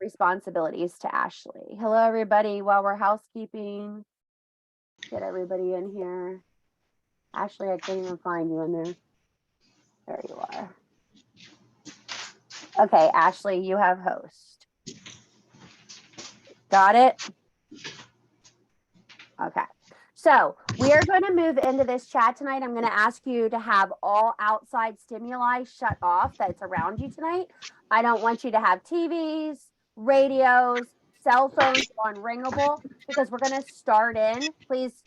responsibilities to Ashley. Hello, everybody. While we're housekeeping, get everybody in here. Ashley, I can't even find you in there. There you are. Okay, Ashley, you have host. Got it? Okay. So we are going to move into this chat tonight. I'm going to ask you to have all outside stimuli shut off that's around you tonight. I don't want you to have TVs, radios, cell phones on ringable because we're going to start in. Please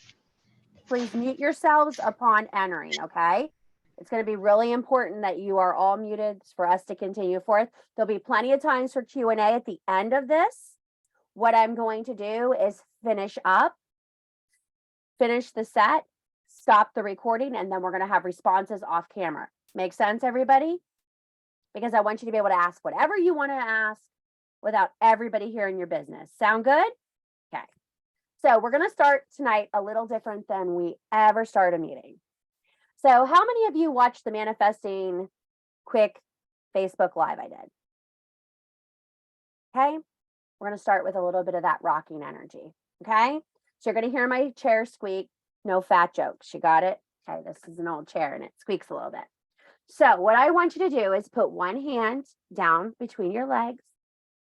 mute yourselves upon entering, okay? It's going to be really important that you are all muted for us to continue forth. There'll be plenty of times for Q&A at the end of this. What I'm going to do is finish the set, stop the recording, and then we're going to have responses off camera. Make sense, everybody? Because I want you to be able to ask whatever you want to ask without everybody hearing your business. Sound good? Okay. So we're going to start tonight a little different than we ever start a meeting. So how many of you watched the Manifesting quick Facebook Live I did? Okay. We're going to start with a little bit of that rocking energy. Okay. So you're going to hear my chair squeak. No fat jokes. You got it? Okay, this is an old chair and it squeaks a little bit. So what I want you to do is put one hand down between your legs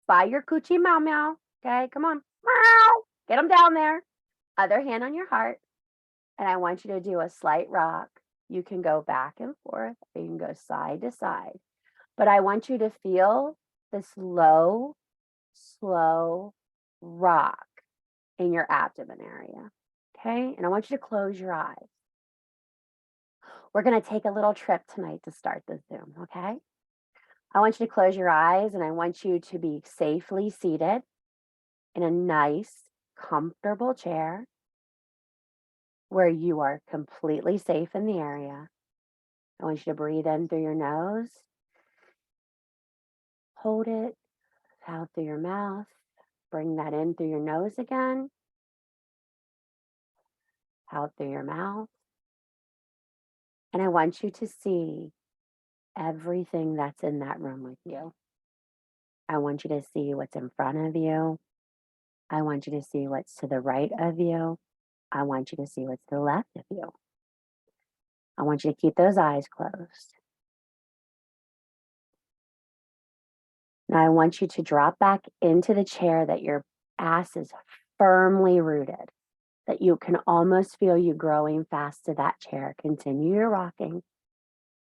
by your coochie meow meow. Okay, come on. Meow. Get them down there. Other hand on your heart. And I want you to do a slight rock. You can go back and forth. Or you can go side to side. But I want you to feel this low, slow rock in your abdomen area. Okay. And I want you to close your eyes. We're going to take a little trip tonight to start the Zoom. Okay. I want you to close your eyes and I want you to be safely seated in a nice, comfortable chair where you are completely safe in the area. I want you to breathe in through your nose. Hold it out through your mouth. Bring that in through your nose again. Out through your mouth. And I want you to see everything that's in that room with you. I want you to see what's in front of you. I want you to see what's to the right of you. I want you to see what's to the left of you. I want you to keep those eyes closed. Now I want you to drop back into the chair that your ass is firmly rooted, that you can almost feel you growing fast to that chair. Continue your rocking,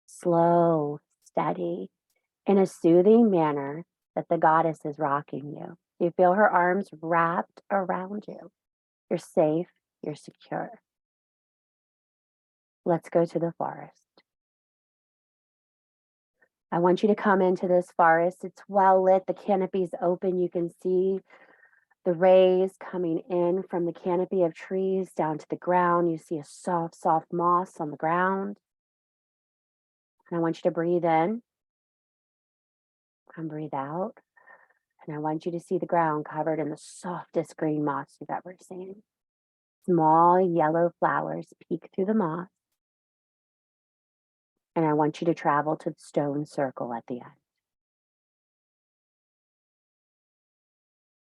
slow, steady, in a soothing manner that the goddess is rocking you. You feel her arms wrapped around you. You're safe, you're secure. Let's go to the forest. I want you to come into this forest. It's well lit, the canopy's open. You can see the rays coming in from the canopy of trees down to the ground. You see a soft, soft moss on the ground. And I want you to breathe in and breathe out. And I want you to see the ground covered in the softest green moss you've ever seen. Small yellow flowers peek through the moss. And I want you to travel to the stone circle at the end.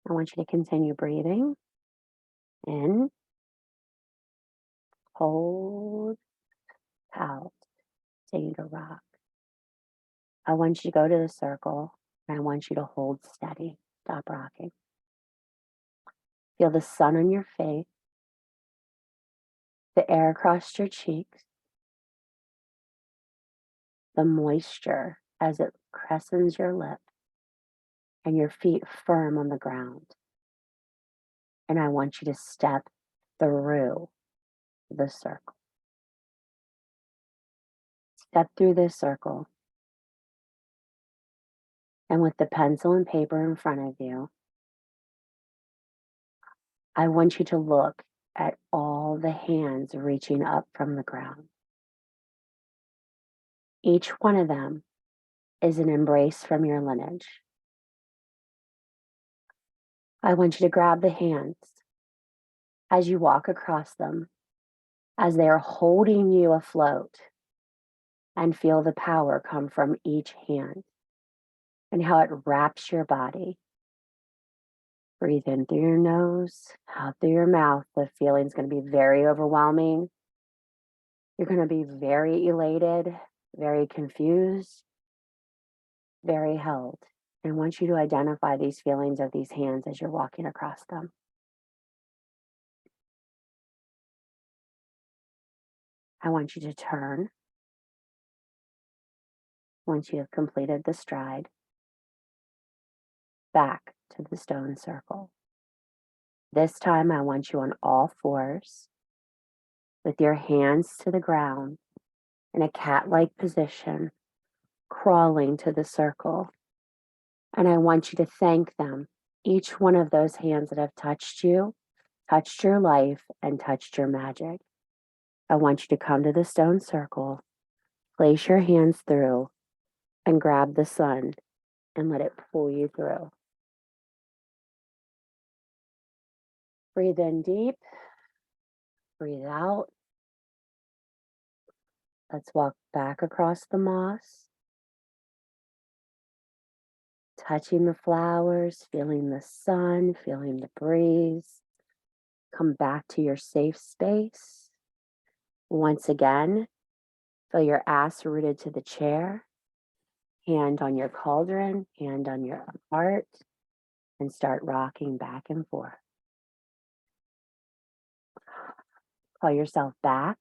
I want you to continue breathing in, hold, out, continue to rock. I want you to go to the circle and I want you to hold steady. Stop rocking. Feel the sun on your face, the air across your cheeks, the moisture as it cressens your lip, and your feet firm on the ground. And I want you to step through the circle. Step through this circle. And with the pencil and paper in front of you, I want you to look at all the hands reaching up from the ground. Each one of them is an embrace from your lineage. I want you to grab the hands as you walk across them, as they are holding you afloat, and feel the power come from each hand and how it wraps your body Breathe in through your nose, out through your mouth. The feeling's going to be very overwhelming. You're going to be very elated, very confused, very held. And I want you to identify these feelings of these hands as you're walking across them. I want you to turn once you have completed the stride back to the stone circle. This time I want you on all fours with your hands to the ground in a cat-like position, crawling to the circle. And I want you to thank them, each one of those hands that have touched you, touched your life, and touched your magic. I want you to come to the stone circle, place your hands through, and grab the sun and let it pull you through. Breathe in deep, breathe out. Let's walk back across the moss, touching the flowers, feeling the sun, feeling the breeze. Come back to your safe space. Once again, feel your ass rooted to the chair, hand on your cauldron, hand on your heart, and start rocking back and forth. Call yourself back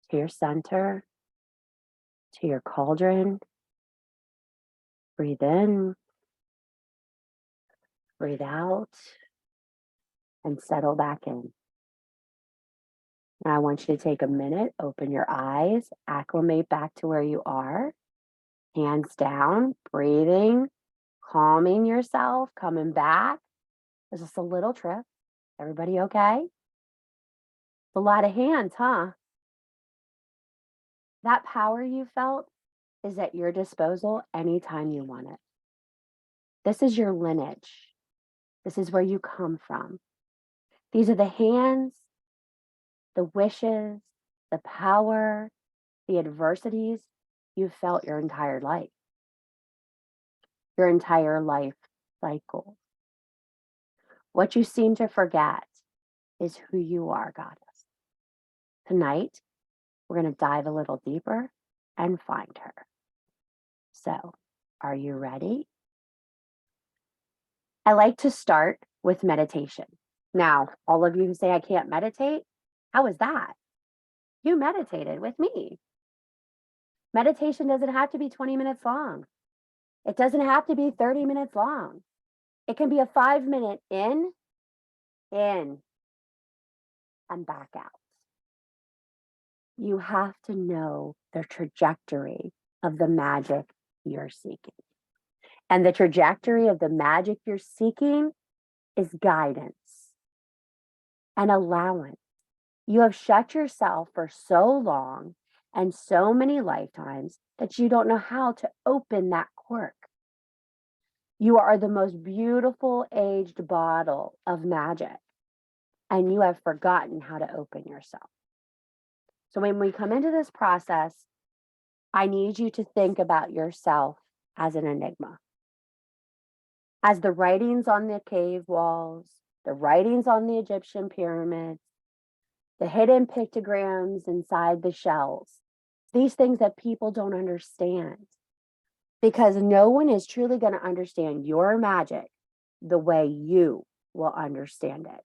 to your center, to your cauldron. Breathe in, breathe out, and settle back in. Now I want you to take a minute, open your eyes, acclimate back to where you are. Hands down, breathing, calming yourself, coming back. There's just a little trip. Everybody okay? A lot of hands, huh? That power you felt is at your disposal anytime you want it. This is your lineage. This is where you come from. These are the hands, the wishes, the power, the adversities you've felt your entire life cycle. What you seem to forget is who you are, goddess. Tonight, we're going to dive a little deeper and find her. So, are you ready? I like to start with meditation. Now, all of you who say I can't meditate, how is that? You meditated with me. Meditation doesn't have to be 20 minutes long. It doesn't have to be 30 minutes long. It can be a 5-minute in, and back out. You have to know the trajectory of the magic you're seeking. And the trajectory of the magic you're seeking is guidance and allowance. You have shut yourself for so long and so many lifetimes that you don't know how to open that cork. You are the most beautiful aged bottle of magic, and you have forgotten how to open yourself. So when we come into this process, I need you to think about yourself as an enigma. As the writings on the cave walls, the writings on the Egyptian pyramids, the hidden pictograms inside the shells, these things that people don't understand. Because no one is truly going to understand your magic the way you will understand it.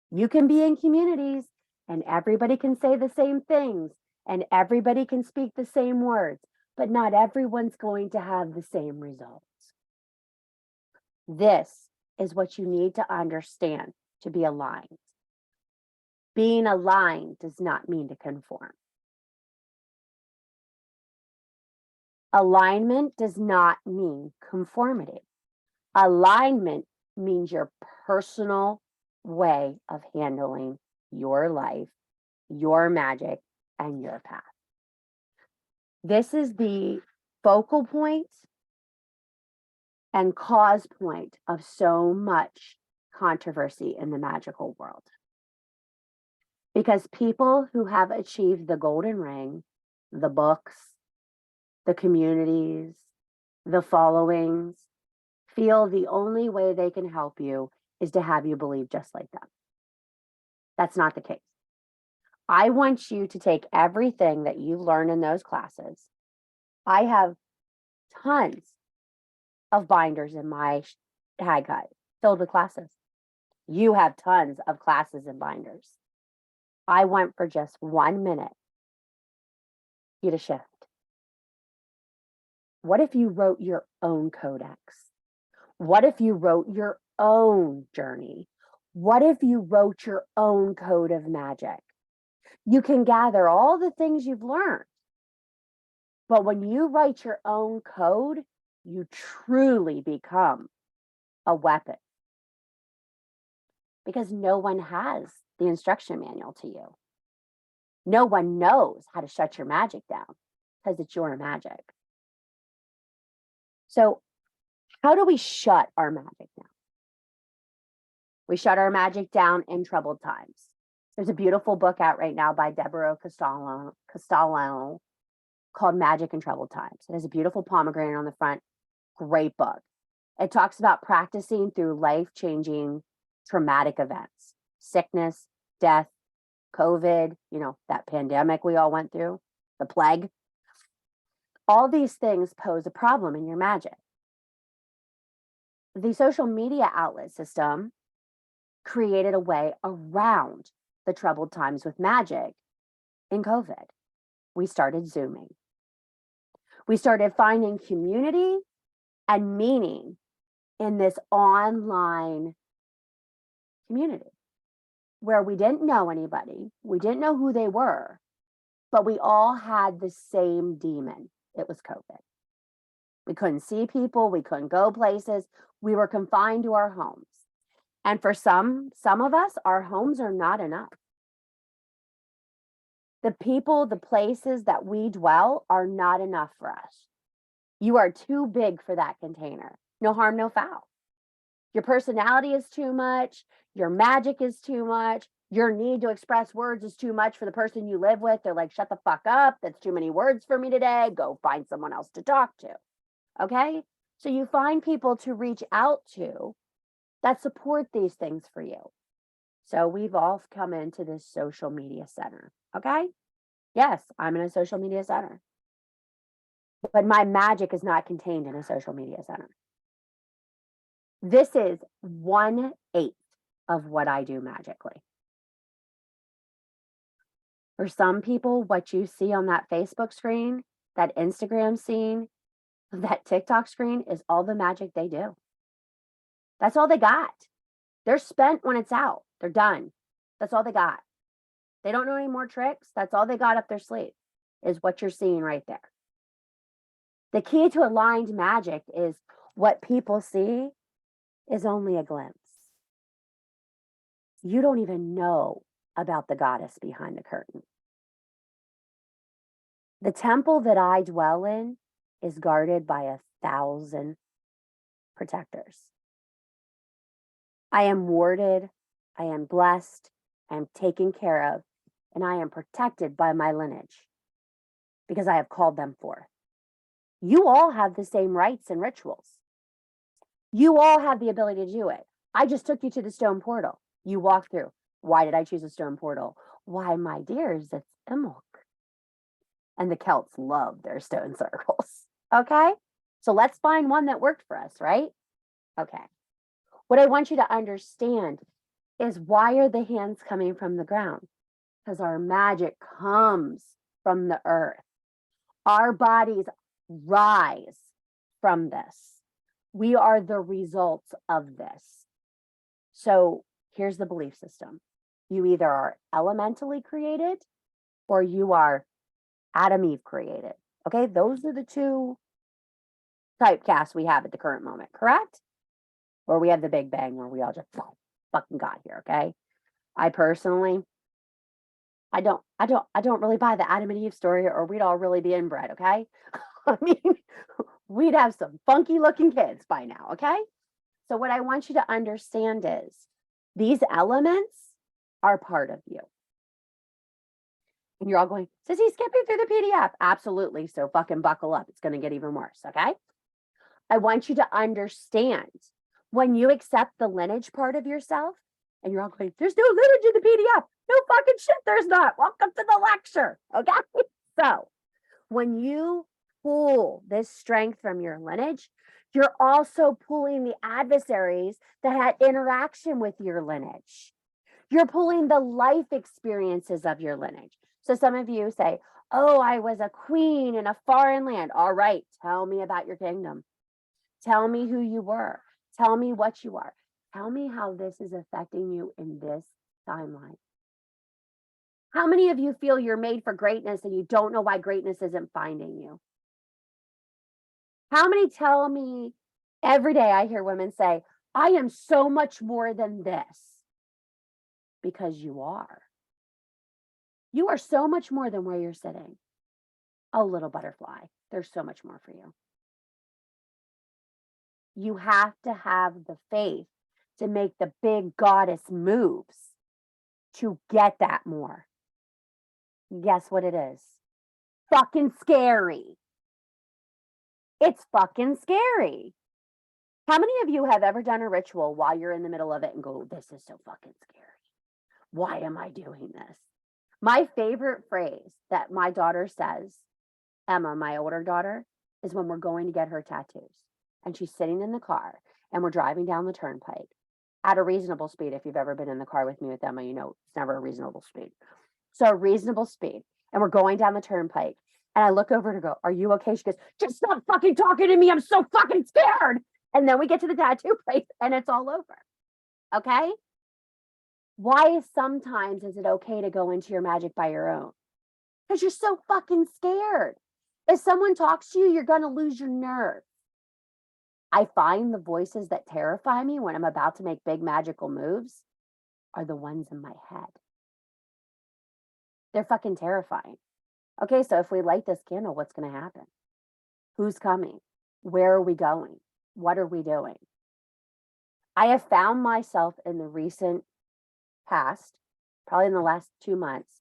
You can be in communities and everybody can say the same things and everybody can speak the same words, but not everyone's going to have the same results. This is what you need to understand to be aligned. Being aligned does not mean to conform. Alignment does not mean conformity. Alignment means your personal way of handling your life, your magic, and your path. This is the focal point and cause point of so much controversy in the magical world. Because people who have achieved the golden ring, the books, the communities, the followings, feel the only way they can help you is to have you believe just like them. That's not the case. I want you to take everything that you learn in those classes. I have tons of binders in my hag hut filled with classes. You have tons of classes and binders. I want for just 1 minute you to shift. What if you wrote your own codex? What if you wrote your own journey? What if you wrote your own code of magic? You can gather all the things you've learned. But when you write your own code, you truly become a weapon. Because no one has the instruction manual to you. No one knows how to shut your magic down because it's your magic. So, how do we shut our magic down? We shut our magic down in troubled times. There's a beautiful book out right now by Deborah Castellano called Magic in Troubled Times. It has a beautiful pomegranate on the front. Great book. It talks about practicing through life-changing traumatic events, sickness, death, COVID, that pandemic we all went through, the plague. All these things pose a problem in your magic. The social media outlet system created a way around the troubled times with magic in COVID. We started Zooming. We started finding community and meaning in this online community where we didn't know anybody, we didn't know who they were, but we all had the same demon. It was COVID. We couldn't see people, we couldn't go places, we were confined to our homes. And for some of us, our homes are not enough. The people, the places that we dwell are not enough for us. You are too big for that container. No harm, no foul. Your personality is too much. Your magic is too much. Your need to express words is too much for the person you live with. They're like, shut the fuck up. That's too many words for me today. Go find someone else to talk to. Okay? So you find people to reach out to that support these things for you. So we've all come into this social media center. Okay? Yes, I'm in a social media center. But my magic is not contained in a social media center. This is 1/8 of what I do magically. For some people, what you see on that Facebook screen, that Instagram scene, that TikTok screen is all the magic they do. That's all they got. They're spent when it's out. They're done. That's all they got. They don't know any more tricks. That's all they got up their sleeve is what you're seeing right there. The key to aligned magic is what people see is only a glimpse. You don't even know about the goddess behind the curtain. The temple that I dwell in is guarded by 1,000 protectors. I am warded, I am blessed, I am taken care of, and I am protected by my lineage because I have called them forth. You all have the same rites and rituals. You all have the ability to do it. I just took you to the stone portal. You walk through. Why did I choose a stone portal? Why, my dears, it's Imbolc. And the Celts love their stone circles. Okay? So let's find one that worked for us, right? Okay. What I want you to understand is, why are the hands coming from the ground? Because our magic comes from the earth. Our bodies rise from this. We are the results of this. So here's the belief system. You either are elementally created or you are Adam Eve created. Okay, those are the two typecasts we have at the current moment, correct? Or we have the Big Bang where we all just fucking got here, okay? I personally, I don't really buy the Adam and Eve story, or we'd all really be inbred, okay? I mean, we'd have some funky looking kids by now, okay? So what I want you to understand is these elements are part of you. And you're all going, Sissy, skipping through the PDF. Absolutely. So fucking buckle up. It's going to get even worse, okay? I want you to understand when you accept the lineage part of yourself and you're all going, there's no lineage in the PDF. No fucking shit, there's not. Welcome to the lecture. Okay. So when you pull this strength from your lineage, you're also pulling the adversaries that had interaction with your lineage. You're pulling the life experiences of your lineage. So some of you say, oh, I was a queen in a foreign land. All right, tell me about your kingdom. Tell me who you were. Tell me what you are. Tell me how this is affecting you in this timeline. How many of you feel you're made for greatness and you don't know why greatness isn't finding you? How many tell me every day I hear women say, I am so much more than this? Because you are. You are so much more than where you're sitting. Oh, little butterfly, there's so much more for you. You have to have the faith to make the big goddess moves to get that more. Guess what it is? Fucking scary. It's fucking scary. How many of you have ever done a ritual while you're in the middle of it and go, this is so fucking scary? Why am I doing this? My favorite phrase that my daughter says, Emma, my older daughter, is when we're going to get her tattoos. And she's sitting in the car and we're driving down the turnpike at a reasonable speed. If you've ever been in the car with me with Emma, you know it's never a reasonable speed. So a reasonable speed. And we're going down the turnpike. And I look over to go, are you okay? She goes, just stop fucking talking to me. I'm so fucking scared. And then we get to the tattoo place and it's all over. Okay? Why sometimes is it okay to go into your magic by your own? Because you're so fucking scared. If someone talks to you, you're going to lose your nerve. I find the voices that terrify me when I'm about to make big magical moves are the ones in my head. They're fucking terrifying. Okay, so if we light this candle, what's going to happen? Who's coming? Where are we going? What are we doing? I have found myself in the recent past, probably in the last 2 months,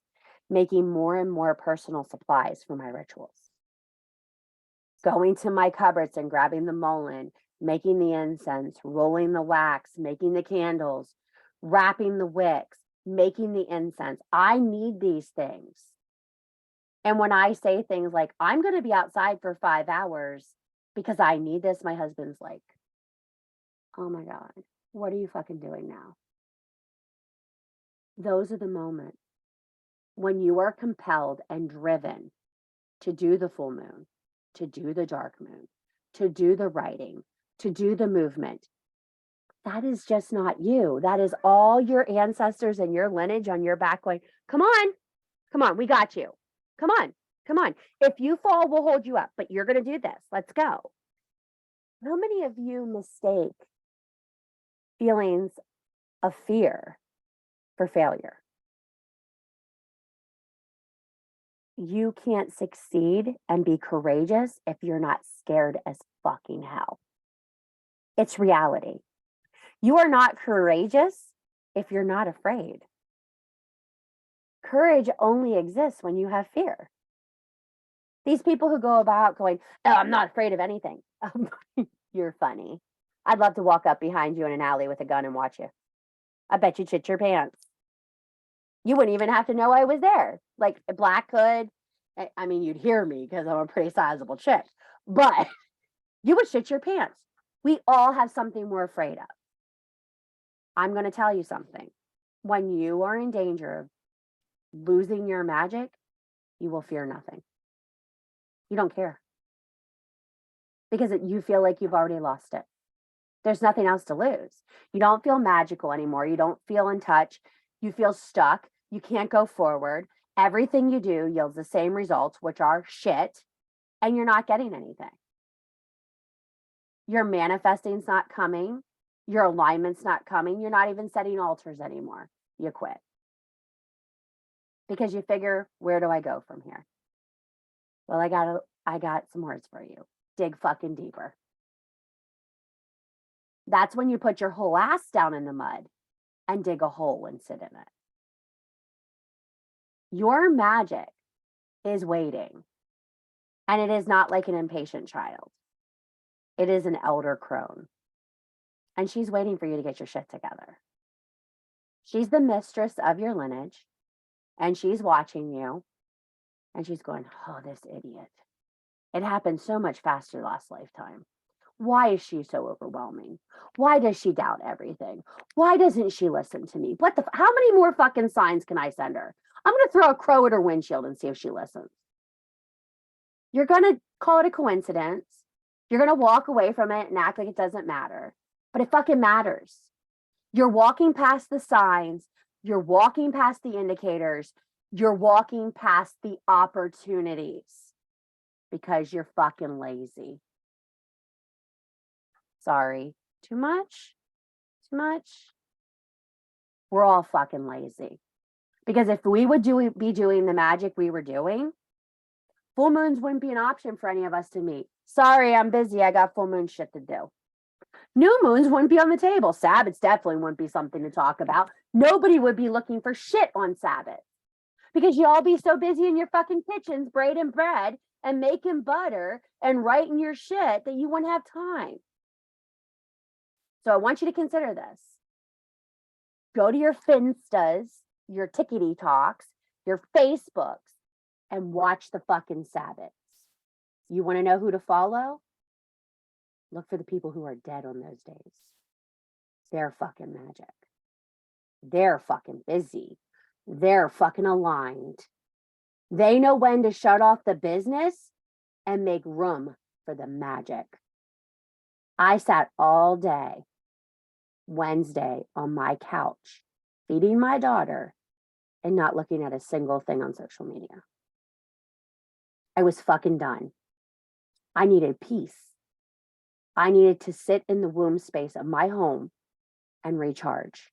making more and more personal supplies for my rituals. Going to my cupboards and grabbing the mullein, making the incense, rolling the wax, making the candles, wrapping the wicks, making the incense. I need these things. And when I say things like, I'm going to be outside for 5 hours because I need this, my husband's like, oh my God, what are you fucking doing now? Those are the moments when you are compelled and driven to do the full moon, to do the dark moon, to do the writing, to do the movement. That is just not you. That is all your ancestors and your lineage on your back going, come on, we got you. Come on. If you fall, we'll hold you up, but you're going to do this. Let's go. How many of you mistake feelings of fear for failure? You can't succeed and be courageous if you're not scared as fucking hell. It's reality. You are not courageous if you're not afraid. Courage only exists when you have fear. These people who go about going, oh, I'm not afraid of anything. You're funny. I'd love to walk up behind you in an alley with a gun and watch you. I bet you'd shit your pants. You wouldn't even have to know I was there. Like a black hood. I mean, you'd hear me because I'm a pretty sizable chick, but you would shit your pants. We all have something we're afraid of. I'm going to tell you something. When you are in danger of losing your magic, you will fear nothing. You don't care because you feel like you've already lost it. There's nothing else to lose. You don't feel magical anymore. You don't feel in touch. You feel stuck. You can't go forward. Everything you do yields the same results, which are shit, and you're not getting anything. Your manifesting's not coming. Your alignment's not coming. You're not even setting altars anymore. You quit. Because you figure, where do I go from here? Well, I got some words for you. Dig fucking deeper. That's when you put your whole ass down in the mud and dig a hole and sit in it. Your magic is waiting. And it is not like an impatient child. It is an elder crone. And she's waiting for you to get your shit together. She's the mistress of your lineage, and she's watching you, and she's going, oh, this idiot. It happened so much faster last lifetime. Why is she so overwhelming? Why does she doubt everything? Why doesn't she listen to me? How many more fucking signs can I send her? I'm going to throw a crow at her windshield and see if she listens. You're going to call it a coincidence. You're going to walk away from it and act like it doesn't matter, but it fucking matters. You're walking past the signs. You're walking past the indicators. You're walking past the opportunities because you're fucking lazy. Sorry. Too much? Too much? We're all fucking lazy. Because if we would be doing the magic we were doing, full moons wouldn't be an option for any of us to meet. Sorry, I'm busy. I got full moon shit to do. New moons wouldn't be on the table. Sabbaths definitely wouldn't be something to talk about. Nobody would be looking for shit on Sabbath because you all be so busy in your fucking kitchens braiding bread and making butter and writing your shit that you wouldn't have time. So I want you to consider this. Go to your Finstas, your Tickety Talks, your Facebooks, and watch the fucking Sabbaths. You want to know who to follow? Look for the people who are dead on those days. They're fucking magic. They're fucking busy. They're fucking aligned. They know when to shut off the business and make room for the magic. I sat all day Wednesday on my couch, feeding my daughter and not looking at a single thing on social media. I was fucking done. I needed peace. I needed to sit in the womb space of my home and recharge.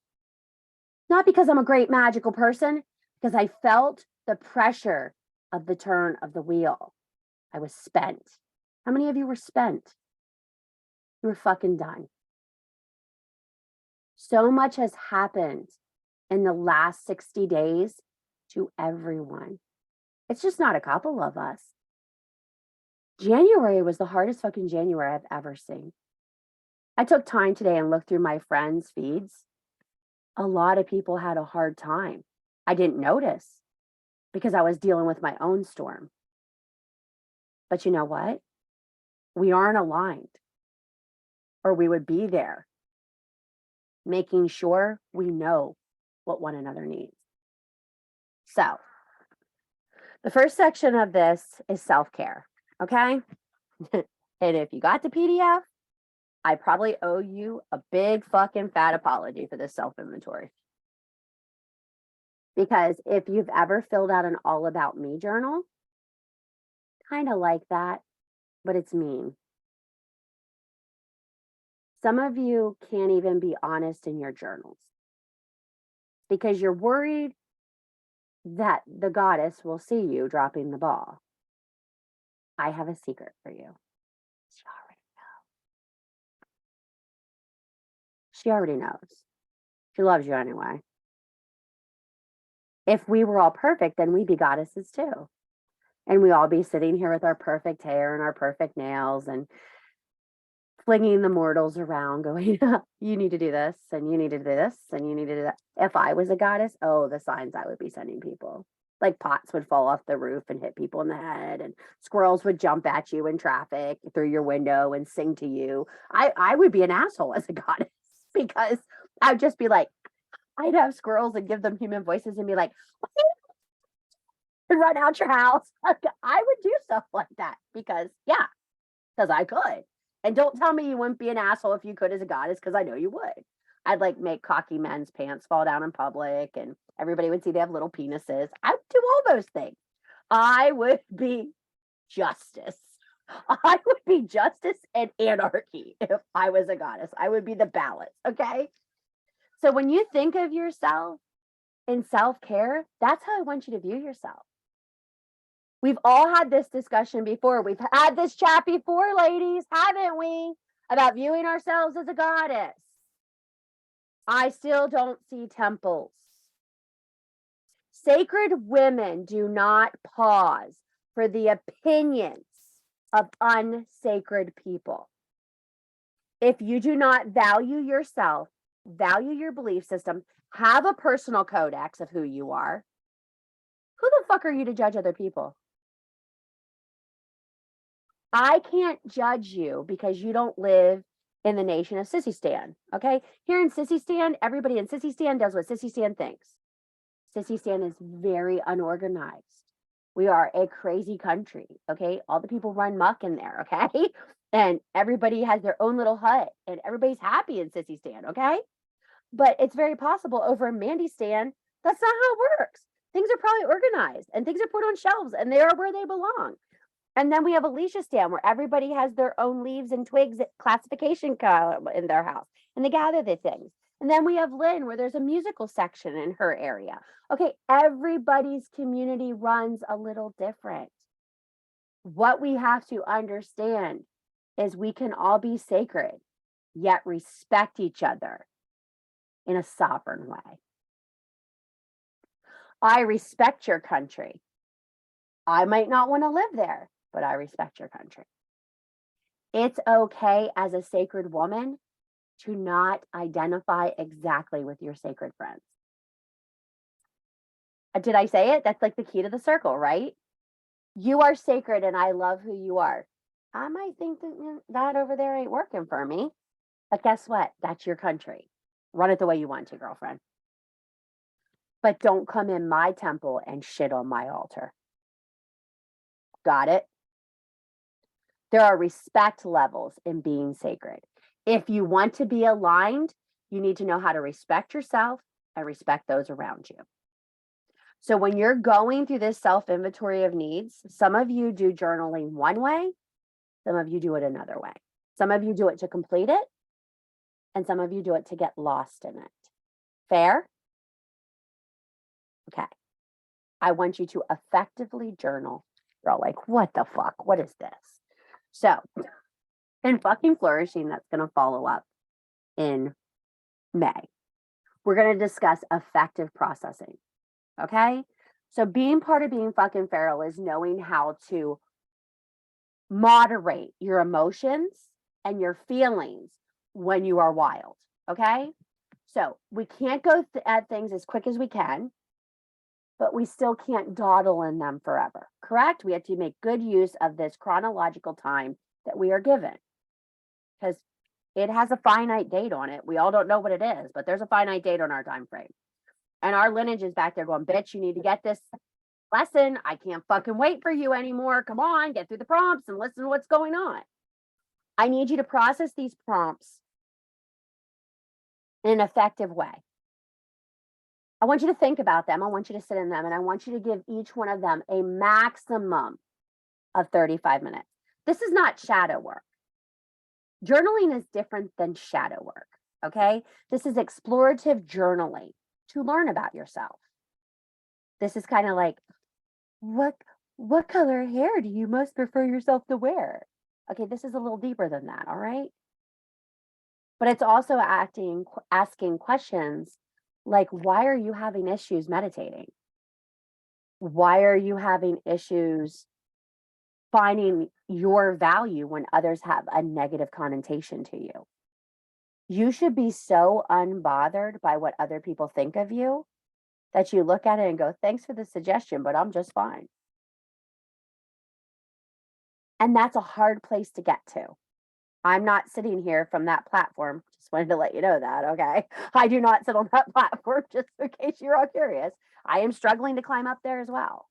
Not because I'm a great magical person, because I felt the pressure of the turn of the wheel. I was spent. How many of you were spent? You were fucking done. So much has happened in the last 60 days to everyone. It's just not a couple of us. January was the hardest fucking January I've ever seen. I took time today and looked through my friends' feeds. A lot of people had a hard time. I didn't notice because I was dealing with my own storm. But you know what? We aren't aligned, or we would be there making sure we know what one another needs. So the first section of this is self-care, okay? And if you got the PDF, I probably owe you a big fucking fat apology for this self-inventory. Because if you've ever filled out an all about me journal, kind of like that, but it's mean. Some of you can't even be honest in your journals because you're worried that the goddess will see you dropping the ball. I have a secret for you. She already knows. She loves you anyway. If we were all perfect, then we'd be goddesses too. And we all be sitting here with our perfect hair and our perfect nails and flinging the mortals around going, you need to do this and you need to do this and you need to do that. If I was a goddess, oh, the signs I would be sending people. Like pots would fall off the roof and hit people in the head, and squirrels would jump at you in traffic through your window and sing to you. I would be an asshole as a goddess because I'd just be like, I'd have squirrels and give them human voices and be like, and run out your house. I would do stuff like that because I could. And don't tell me you wouldn't be an asshole if you could as a goddess, because I know you would. I'd like make cocky men's pants fall down in public and everybody would see they have little penises. I would do all those things. I would be justice. I would be justice and anarchy if I was a goddess. I would be the balance, okay? So when you think of yourself in self-care, that's how I want you to view yourself. We've all had this discussion before. We've had this chat before, ladies, haven't we? About viewing ourselves as a goddess. I still don't see temples. Sacred women do not pause for the opinions of unsacred people. If you do not value yourself, value your belief system, have a personal codex of who you are, who the fuck are you to judge other people? I can't judge you because you don't live in the nation of Sissystan. Okay. Here in Sissystan, everybody in Sissystan does what Sissystan thinks. Sissystan is very unorganized. We are a crazy country. Okay. All the people run muck in there. Okay. And everybody has their own little hut and everybody's happy in Sissystan. Okay. But it's very possible over in Mandystan, that's not how it works. Things are probably organized and things are put on shelves and they are where they belong. And then we have Alicia Stan where everybody has their own leaves and twigs classification in their house and they gather the things. And then we have Lynn where there's a musical section in her area. Okay, everybody's community runs a little different. What we have to understand is we can all be sacred, yet respect each other in a sovereign way. I respect your country. I might not want to live there, but I respect your country. It's okay as a sacred woman to not identify exactly with your sacred friends. Did I say it? That's like the key to the circle, right? You are sacred and I love who you are. I might think that over there ain't working for me. But guess what? That's your country. Run it the way you want to, girlfriend. But don't come in my temple and shit on my altar. Got it? There are respect levels in being sacred. If you want to be aligned, you need to know how to respect yourself and respect those around you. So when you're going through this self-inventory of needs, some of you do journaling one way, some of you do it another way. Some of you do it to complete it, and some of you do it to get lost in it. Fair? Okay. I want you to effectively journal. You're all like, what the fuck? What is this? So, in fucking flourishing, that's going to follow up in May. We're going to discuss effective processing. Okay. So being part of being fucking feral is knowing how to moderate your emotions and your feelings when you are wild. Okay. So we can't go at things as quick as we can, but we still can't dawdle in them forever. Correct? We have to make good use of this chronological time that we are given because it has a finite date on it. We all don't know what it is, but there's a finite date on our time frame. And our lineage is back there going, bitch, you need to get this lesson. I can't fucking wait for you anymore. Come on, get through the prompts and listen to what's going on. I need you to process these prompts in an effective way. I want you to think about them. I want you to sit in them and I want you to give each one of them a maximum of 35 minutes. This is not shadow work. Journaling is different than shadow work. Okay. This is explorative journaling to learn about yourself. This is kind of like, what color hair do you most prefer yourself to wear? Okay, this is a little deeper than that, all right? But it's also asking questions like, why are you having issues meditating? Why are you having issues finding your value when others have a negative connotation to you? You should be so unbothered by what other people think of you that you look at it and go, thanks for the suggestion, but I'm just fine. And that's a hard place to get to. I'm not sitting here from that platform. Just wanted to let you know that, okay? I do not sit on that platform, just in case you're all curious. I am struggling to climb up there as well.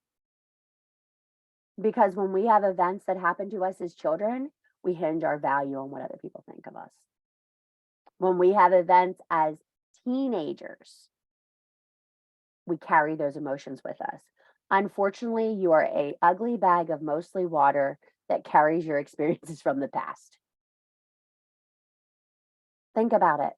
Because when we have events that happen to us as children, we hinge our value on what other people think of us. When we have events as teenagers, we carry those emotions with us. Unfortunately, you are an ugly bag of mostly water that carries your experiences from the past. Think about it.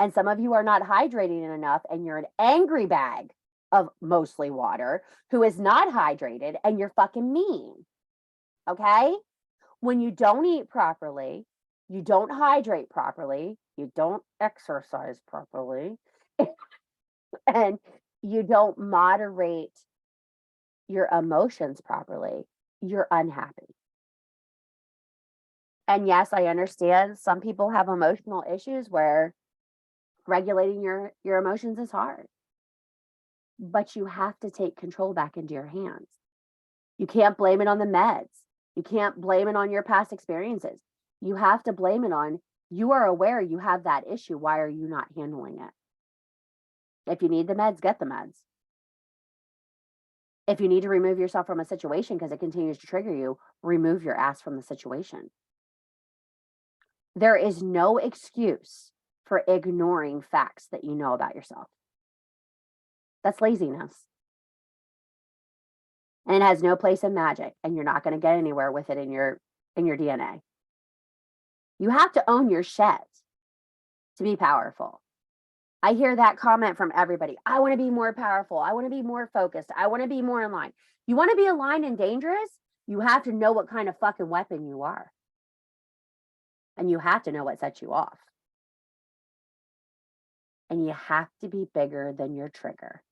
And some of you are not hydrating enough and you're an angry bag of mostly water who is not hydrated and you're fucking mean. Okay? When you don't eat properly, you don't hydrate properly, you don't exercise properly, and you don't moderate your emotions properly, you're unhappy. And yes, I understand some people have emotional issues where regulating your emotions is hard. But you have to take control back into your hands. You can't blame it on the meds. You can't blame it on your past experiences. You have to blame it on you are aware you have that issue. Why are you not handling it? If you need the meds, get the meds. If you need to remove yourself from a situation because it continues to trigger you, remove your ass from the situation. There is no excuse for ignoring facts that you know about yourself. That's laziness. And it has no place in magic, and you're not going to get anywhere with it in your DNA. You have to own your shit to be powerful. I hear that comment from everybody. I want to be more powerful. I want to be more focused. I want to be more aligned. You want to be aligned and dangerous? You have to know what kind of fucking weapon you are. And you have to know what sets you off. And you have to be bigger than your trigger.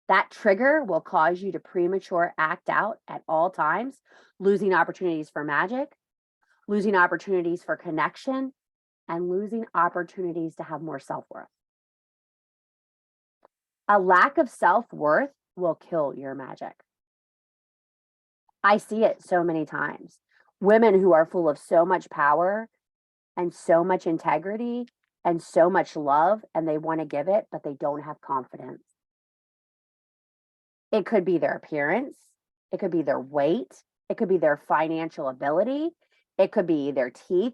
That trigger will cause you to premature act out at all times, losing opportunities for magic, losing opportunities for connection, and losing opportunities to have more self-worth. A lack of self-worth will kill your magic. I see it so many times. Women who are full of so much power and so much integrity and so much love, and they want to give it, but they don't have confidence. It could be their appearance. It could be their weight. It could be their financial ability. It could be their teeth.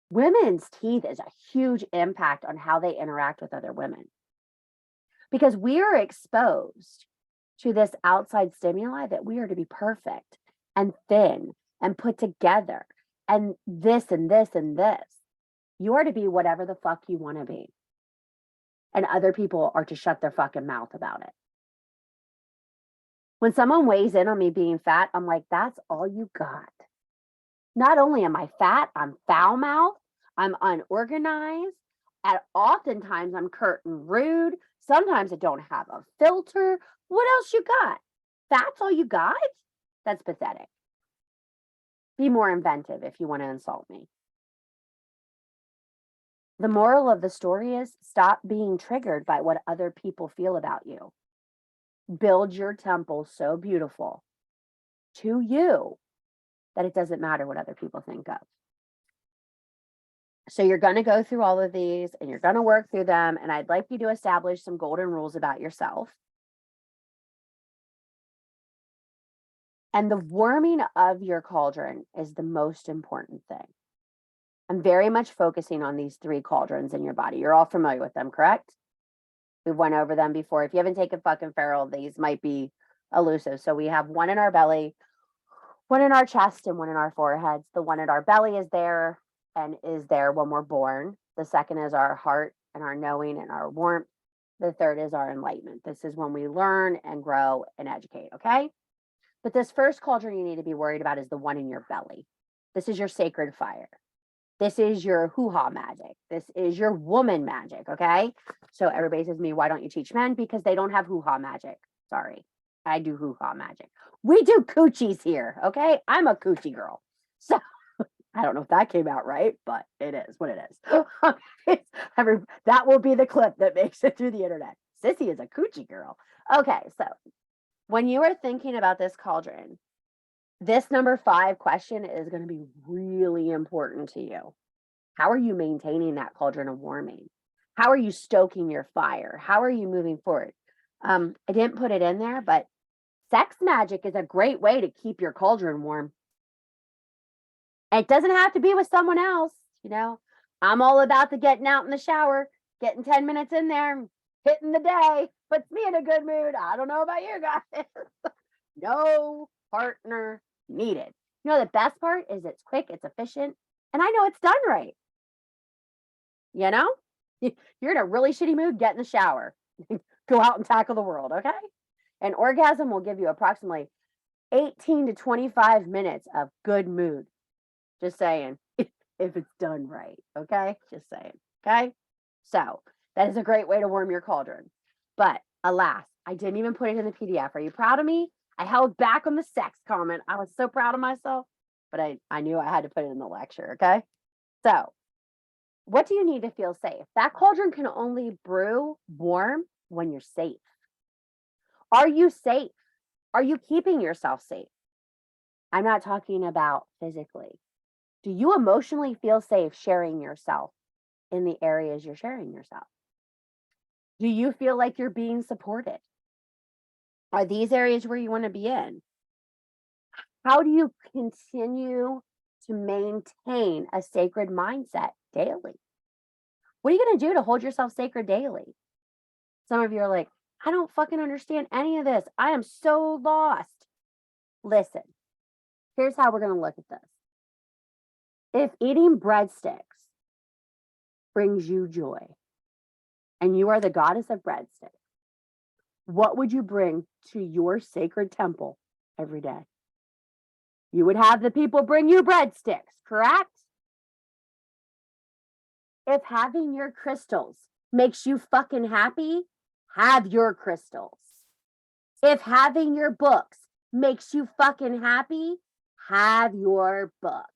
Women's teeth is a huge impact on how they interact with other women. Because we are exposed to this outside stimuli that we are to be perfect and thin and put together and this and this and this. You are to be whatever the fuck you want to be. And other people are to shut their fucking mouth about it. When someone weighs in on me being fat, I'm like, that's all you got. Not only am I fat, I'm foul mouthed, I'm unorganized, and oftentimes I'm curt and rude. Sometimes I don't have a filter. What else you got? That's all you got? That's pathetic. Be more inventive if you want to insult me. The moral of the story is stop being triggered by what other people feel about you. Build your temple so beautiful to you that it doesn't matter what other people think of. So you're going to go through all of these and you're going to work through them. And I'd like you to establish some golden rules about yourself. And the warming of your cauldron is the most important thing. I'm very much focusing on these 3 cauldrons in your body. You're all familiar with them, correct? We've went over them before. If you haven't taken fucking feral, these might be elusive. So we have one in our belly, one in our chest, and one in our foreheads. The one in our belly is there and is there when we're born. The second is our heart and our knowing and our warmth. The third is our enlightenment. This is when we learn and grow and educate, okay? But this first cauldron you need to be worried about is the one in your belly. This is your sacred fire. This is your hoo-ha magic. This is your woman magic, okay? So everybody says to me, why don't you teach men? Because they don't have hoo-ha magic. Sorry, I do hoo-ha magic. We do coochies here, okay? I'm a coochie girl. So I don't know if that came out right, but it is what it is. That will be the clip that makes it through the internet. Sissy is a coochie girl. Okay, so when you are thinking about this cauldron, this number 5 question is going to be really important to you. How are you maintaining that cauldron of warming? How are you stoking your fire? How are you moving forward? I didn't put it in there, but sex magic is a great way to keep your cauldron warm. It doesn't have to be with someone else. You know, I'm all about the getting out in the shower, getting 10 minutes in there, hitting the day, puts me in a good mood. I don't know about you guys. No partner needed. You know, the best part is it's quick, it's efficient, and I know it's done right. You know, you're in a really shitty mood, get in the shower, go out and tackle the world, okay? An orgasm will give you approximately 18 to 25 minutes of good mood. Just saying, if it's done right, okay? Just saying, okay? So that is a great way to warm your cauldron. But alas, I didn't even put it in the PDF. Are you proud of me? I held back on the sex comment. I was so proud of myself. but I knew I had to put it in the lecture, okay? So, what do you need to feel safe? That cauldron can only brew warm when you're safe. Are you safe? Are you keeping yourself safe? I'm not talking about physically. Do you emotionally feel safe sharing yourself in the areas you're sharing yourself? Do you feel like you're being supported? Are these areas where you want to be in? How do you continue to maintain a sacred mindset daily? What are you going to do to hold yourself sacred daily? Some of you are like, I don't fucking understand any of this. I am so lost. Listen, here's how we're going to look at this. If eating breadsticks brings you joy and you are the goddess of breadsticks, what would you bring to your sacred temple every day? You would have the people bring you breadsticks, correct? If having your crystals makes you fucking happy, have your crystals. If having your books makes you fucking happy, have your books.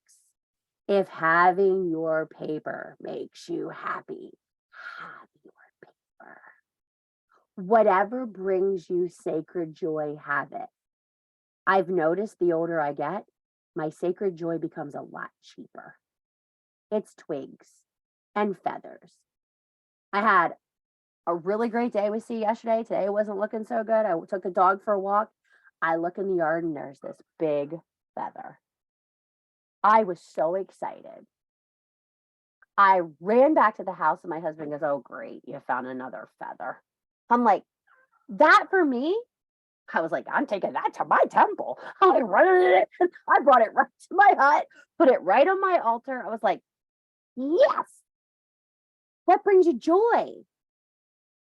If having your paper makes you happy, have your paper. Whatever brings you sacred joy, have it. I've noticed the older I get, my sacred joy becomes a lot cheaper. It's twigs and feathers. I had a really great day with C yesterday. Today wasn't looking so good. I took the dog for a walk. I look in the yard and there's this big feather. I was so excited. I ran back to the house and my husband goes, oh, great, you found another feather. I'm like, that for me, I was like, I'm taking that to my temple. I brought it right to my hut, put it right on my altar. I was like, yes. What brings you joy?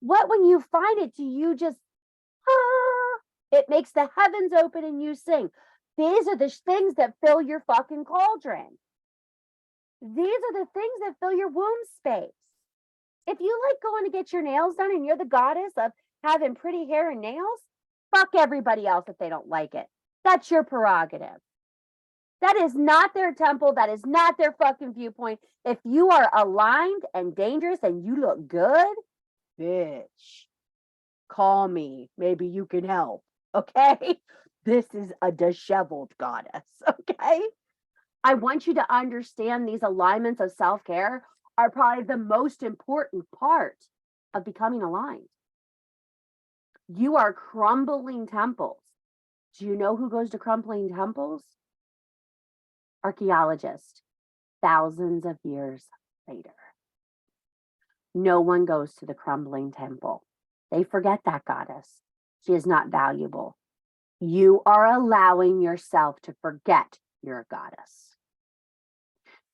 What, when you find it, do you just, it makes the heavens open and you sing. These are the things that fill your fucking cauldron. These are the things that fill your womb space. If you like going to get your nails done and you're the goddess of having pretty hair and nails, fuck everybody else if they don't like it. That's your prerogative. That is not their temple. That is not their fucking viewpoint. If you are aligned and dangerous and you look good, bitch, call me. Maybe you can help. Okay? This is a disheveled goddess. Okay? I want you to understand these alignments of self-care are probably the most important part of becoming aligned. You are crumbling temples. Do you know who goes to crumbling temples? Archaeologists, thousands of years later. No one goes to the crumbling temple. They forget that goddess. She is not valuable. You are allowing yourself to forget you're a goddess.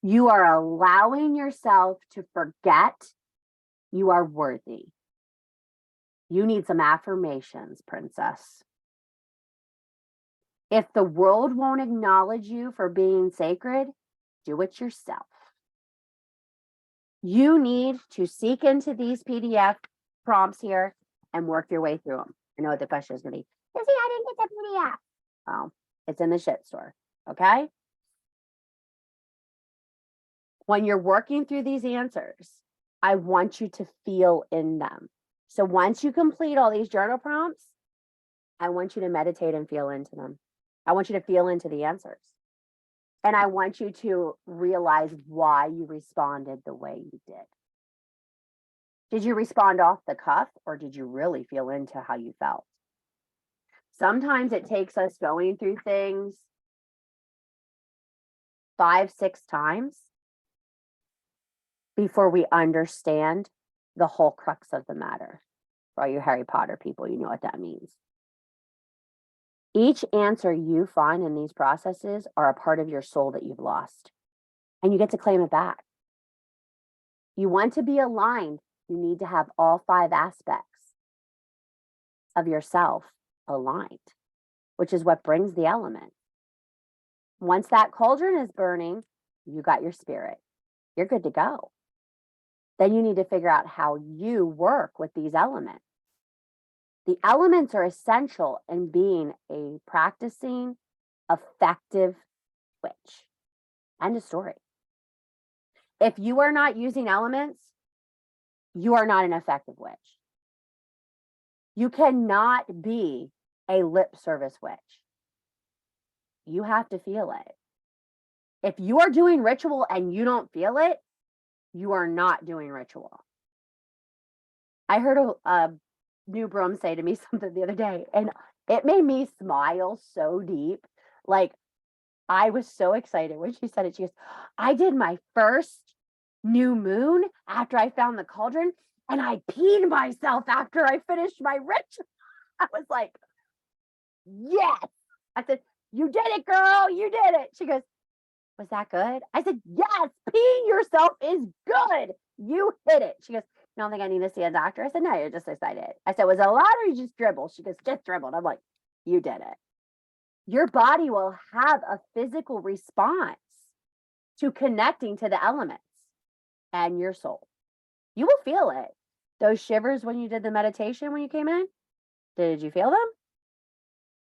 You are allowing yourself to forget you are worthy. You need some affirmations, princess. If the world won't acknowledge you for being sacred, do it yourself. You need to seek into these PDF prompts here and work your way through them. I know what the question is going to be. Lizzie, I didn't get the PDF. Oh, it's in the shit store. Okay? When you're working through these answers, I want you to feel in them. So once you complete all these journal prompts, I want you to meditate and feel into them. I want you to feel into the answers. And I want you to realize why you responded the way you did. Did you respond off the cuff or did you really feel into how you felt? Sometimes it takes us going through things 5, 6 times before we understand the whole crux of the matter. For all you Harry Potter people, you know what that means. Each answer you find in these processes are a part of your soul that you've lost, and you get to claim it back. You want to be aligned, you need to have all 5 aspects of yourself aligned, which is what brings the element. Once that cauldron is burning, you got your spirit. You're good to go. Then you need to figure out how you work with these elements. The elements are essential in being a practicing, effective witch. End of story. If you are not using elements, you are not an effective witch. You cannot be a lip service witch. You have to feel it. If you are doing ritual and you don't feel it, you are not doing ritual. I heard a new broom say to me something the other day, and it made me smile so deep. Like, I was so excited when she said it. She goes, I did my first new moon after I found the cauldron, and I peed myself after I finished my ritual. I was like, yes. I said, you did it, girl. You did it. She goes, was that good? I said, yes, peeing yourself is good. You hit it. She goes, you don't think I need to see a doctor? I said, no, you're just excited. I said, was it a lot or you just dribble? She goes, just dribbled. I'm like, you did it. Your body will have a physical response to connecting to the elements and your soul. You will feel it. Those shivers when you did the meditation when you came in, did you feel them?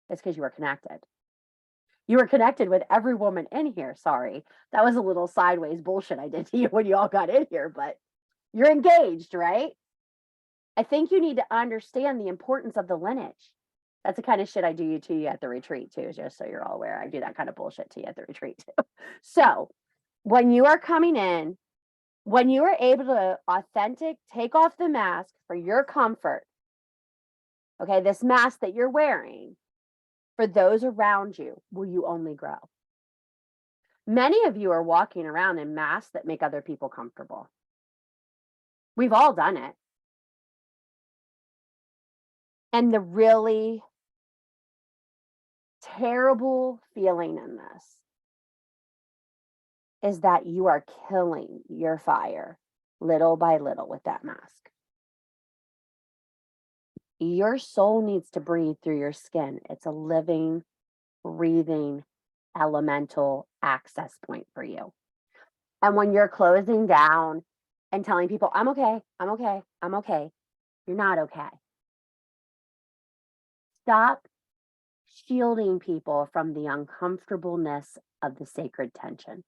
It's because you were connected. You were connected with every woman in here. Sorry, that was a little sideways bullshit I did to you when you all got in here, but you're engaged, right? I think you need to understand the importance of the lineage. That's the kind of shit I do to you at the retreat too, just so you're all aware. I do that kind of bullshit to you at the retreat too. So when you are coming in, when you are able to take off the mask for your comfort, okay, this mask that you're wearing, for those around you, will you only grow? Many of you are walking around in masks that make other people comfortable. We've all done it. And the really terrible feeling in this is that you are killing your fire little by little with that mask. Your soul needs to breathe through your skin. It's a living, breathing, elemental access point for you. And when you're closing down and telling people, I'm okay, I'm okay, I'm okay, you're not okay. Stop shielding people from the uncomfortableness of the sacred tension.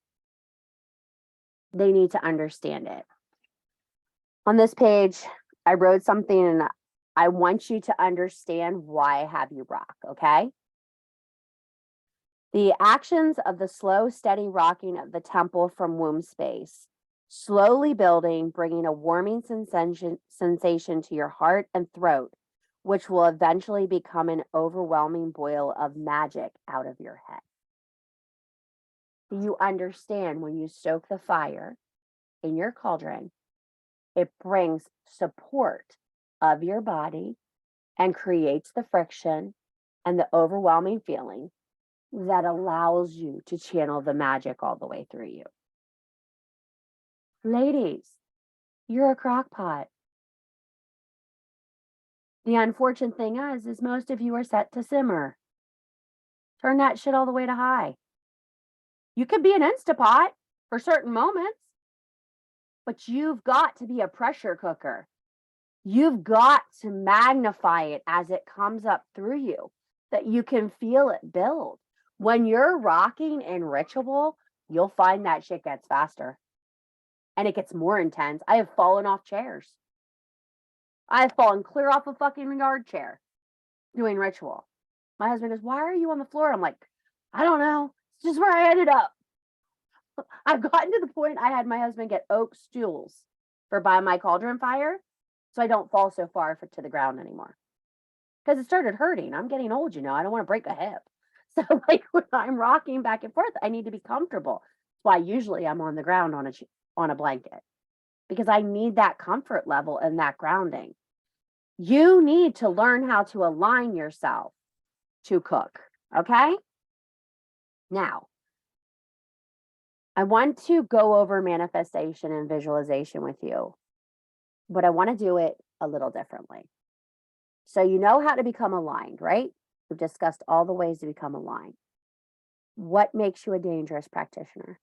They need to understand it. On this page, I wrote something and I want you to understand why I have you rock, okay? The actions of the slow, steady rocking of the temple from womb space, slowly building, bringing a warming sensation to your heart and throat, which will eventually become an overwhelming boil of magic out of your head. Do you understand when you stoke the fire in your cauldron, it brings support of your body and creates the friction and the overwhelming feeling that allows you to channel the magic all the way through you. Ladies, you're a crock pot. The unfortunate thing is most of you are set to simmer. Turn that shit all the way to high. You could be an Instapot for certain moments, but you've got to be a pressure cooker. You've got to magnify it as it comes up through you, that you can feel it build. When you're rocking in ritual, you'll find that shit gets faster and it gets more intense. I have fallen off chairs. I have fallen clear off a fucking yard chair doing ritual. My husband goes, why are you on the floor? I'm like, I don't know. It's just where I ended up. I've gotten to the point I had my husband get oak stools for by my cauldron fire so I don't fall so far to the ground anymore. Because it started hurting. I'm getting old, you know. I don't want to break a hip. So like when I'm rocking back and forth, I need to be comfortable. That's why usually I'm on the ground on a blanket, because I need that comfort level and that grounding. You need to learn how to align yourself to cook, okay? Now, I want to go over manifestation and visualization with you, but I want to do it a little differently. So you know how to become aligned, right? We've discussed all the ways to become aligned. What makes you a dangerous practitioner?